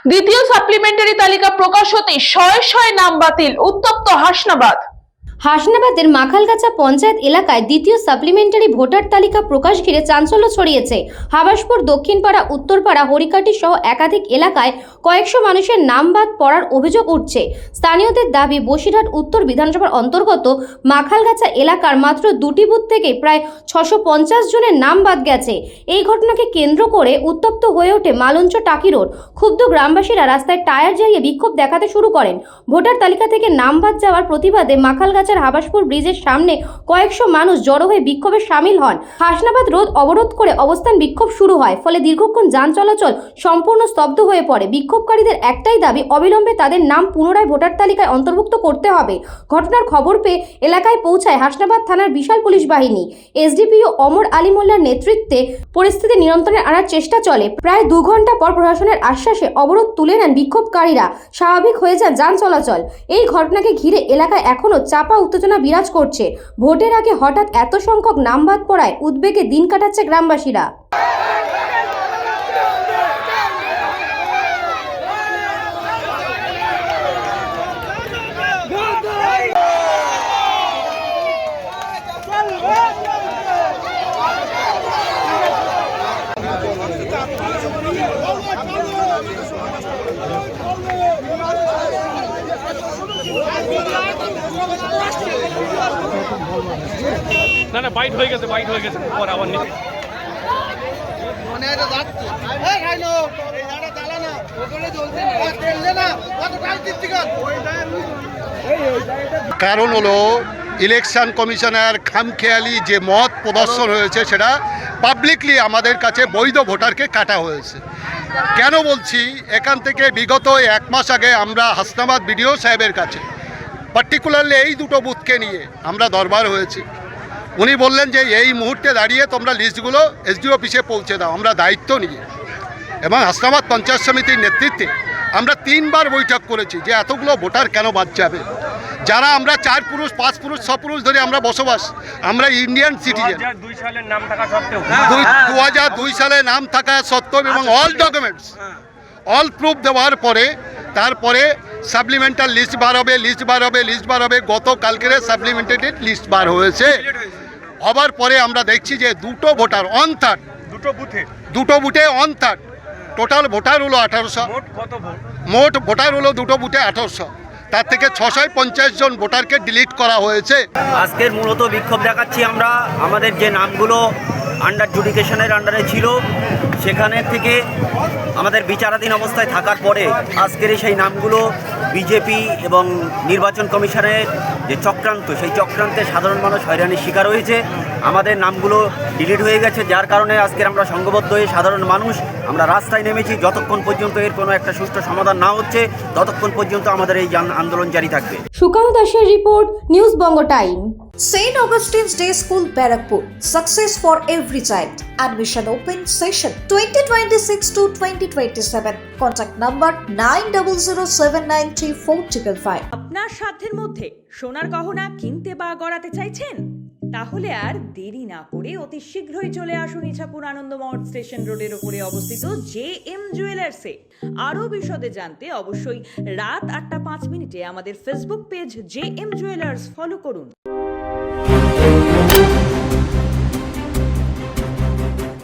দ্বিতীয় সাপ্লিমেন্টারি তালিকা প্রকাশ হতেই শয়ে শয়ে নাম বাতিল, উত্তপ্ত হাসনাবাদ। হাসনাবাদের মাখালগাছা পঞ্চায়েত এলাকায় দ্বিতীয় সাপ্লিমেন্টারি ভোটার তালিকা প্রকাশ ঘিরে চাঞ্চল্য ছড়িয়েছে। হাবাসপুর, দক্ষিণপাড়া, উত্তরপাড়া, হরিকাটি সহ একাধিক এলাকায় কয়েকশো মানুষের নাম বাদ পড়ার অভিযোগ উঠছে। স্থানীয়দের দাবি, বসিরহাট উত্তর বিধানসভার অন্তর্গত মাখালগাছা এলাকার মাত্র দুটি বুথ থেকে প্রায় 650 জনের নাম বাদ গেছে। এই ঘটনাকে কেন্দ্র করে উত্তপ্ত হয়ে ওঠে মালঞ্চ টাকি রোড। ক্ষুব্ধ গ্রামবাসীরা রাস্তায় টায়ার জ্বালিয়ে বিক্ষোভ দেখাতে শুরু করেন। ভোটার তালিকা থেকে নাম বাদ যাওয়ার প্রতিবাদে মাখালগাছা হাবাসপুর ব্রিজের সামনে কয়েকশো মানুষ জড়ো হয়ে বিক্ষোভে সামিল হন। হাসনাবাদ রোড অবরোধ করে অবস্থান বিক্ষোভ শুরু হয়, ফলে দীর্ঘক্ষণ যান চলাচল সম্পূর্ণ স্তব্ধ হয়ে পড়ে। বিক্ষোভকারীদের একটাই দাবি, অবিলম্বে তাদের নাম পুনরায় ভোটার তালিকায় অন্তর্ভুক্ত করতে হবে। ঘটনার খবর পেয়ে এলাকায় পৌঁছায় হাসনাবাদ থানার বিশাল পুলিশ বাহিনী। এসডিপিও অমর আলী মোল্লার নেতৃত্বে পরিস্থিতি নিয়ন্ত্রণে আনার চেষ্টা চলে। প্রায় 2 ঘন্টা পর প্রশাসনের আশ্বাসে অবরোধ তুলে নেন বিক্ষোভকারীরা। স্বাভাবিক হয়ে যায় যান চলাচল। এই ঘটনাকে ঘিরে এলাকায় এখনো চাপা উত্তেজনা বিরাজ করছে। ভোটের আগে হঠাৎ এত সংখ্যক নাম বাদ পড়ায় উদ্বেগে দিন কাটাচ্ছে গ্রামবাসীরা। না না বাইট হয়ে গেছে পর আবার নিতে মনে আছে যাচ্ছে এই খাই নো এই জায়গা চালা না ওখানে চলছে না তেললে না কত কাজ দিচ্ছি কর কারণ হলো ইলেকশন কমিশনের খামখেয়ালি যে মত প্রদর্শন হয়েছে সেটা পাবলিকলি আমাদের কাছে বৈধ ভোটারকে কাটা হয়েছে। কেন বলছি, এখান থেকে বিগত 1 মাস আগে আমরা হাসনাবাদ বিডিও সাহেবের কাছে পার্টিকুলারলি এই দুটো বুথকে নিয়ে আমরা দরবার হয়েছি। উনি বললেন যে এই মুহূর্তে দাঁড়িয়ে তোমরা লিস্টগুলো এসডি অফিসে পৌঁছে দাও। আমরা দায়িত্ব নিয়ে এবং হাসনাবাদ পঞ্চায়েত সমিতির নেতৃত্বে আমরা 3 বার বৈঠক করেছি যে এতগুলো ভোটার কেন বাদ যাবে। যারা আমরা 4 পুরুষ 5 পুরুষ 6 পুরুষ ধরে আমরা বসবাস, আমরা ইন্ডিয়ান সিটিজেন। 2002 সালের নাম থাকা সত্ত্বেও 2002 সালে নাম থাকা সত্ত্বেও এবং অল ডকুমেন্টস অল প্রুফ দেওয়ার পরে তারপরে সাপ্লিমেন্টারি লিস্ট বার হবে। গতকালকের সাপ্লিমেন্টারি লিস্ট বার হয়েছে। হবার পরে আমরা দেখছি যে দুটো ভোটার অন থার্ড, দুটো বুথে অন থার্ড, টোটাল ভোটার হলো 1800। মোট ভোটার হলো দুটো বুথে 1800। তার থেকে 650 জন ভোটারকে ডিলিট করা হয়েছে। আজকের মূলত বিক্ষোভ দেখাচ্ছি আমরা আমাদের যে নামগুলো আন্ডার জুডিকেশনের আন্ডারে ছিল সেখানে থেকে আমাদের বিচারাধীন অবস্থায় থাকার পরে আজকের সেই নামগুলো বিজেপি এবং নির্বাচন কমিশনের যে চক্রান্ত, সেই চক্রান্তে সাধারণ মানুষ হয়রানির শিকার হয়েছে। আমাদের নামগুলো ডিলিট হয়ে গেছে, যার কারণে আজকের আমরা সংঘবদ্ধ হয়ে সাধারণ মানুষ আমরা রাস্তায় নেমেছি। যতক্ষণ পর্যন্ত এর কোনো একটা সুষ্ঠু সমাধান না হচ্ছে ততক্ষণ পর্যন্ত আমাদের এই আন্দোলন জারি থাকবে। সুকান্ত দাসের report, news Banga time. St. Augustine's Day School, Barakpur. Success for every child. Admission open session 2026 to 2027. Contact number 9007934555. আপনার সাধ্যের মধ্যে সোনার গহনা কিনতে বা গড়াতে চাইছেন? তাহলে আর দেরি না করে অতি শীঘ্রই চলে আসুন ইছাপুর আনন্দমঠ স্টেশন রোডের উপরে অবস্থিত JM জুয়েলার্সে। আরও বিশদে জানতে অবশ্যই রাত 8টা 5 মিনিটে আমাদের Facebook page JM jewellers follow করুন।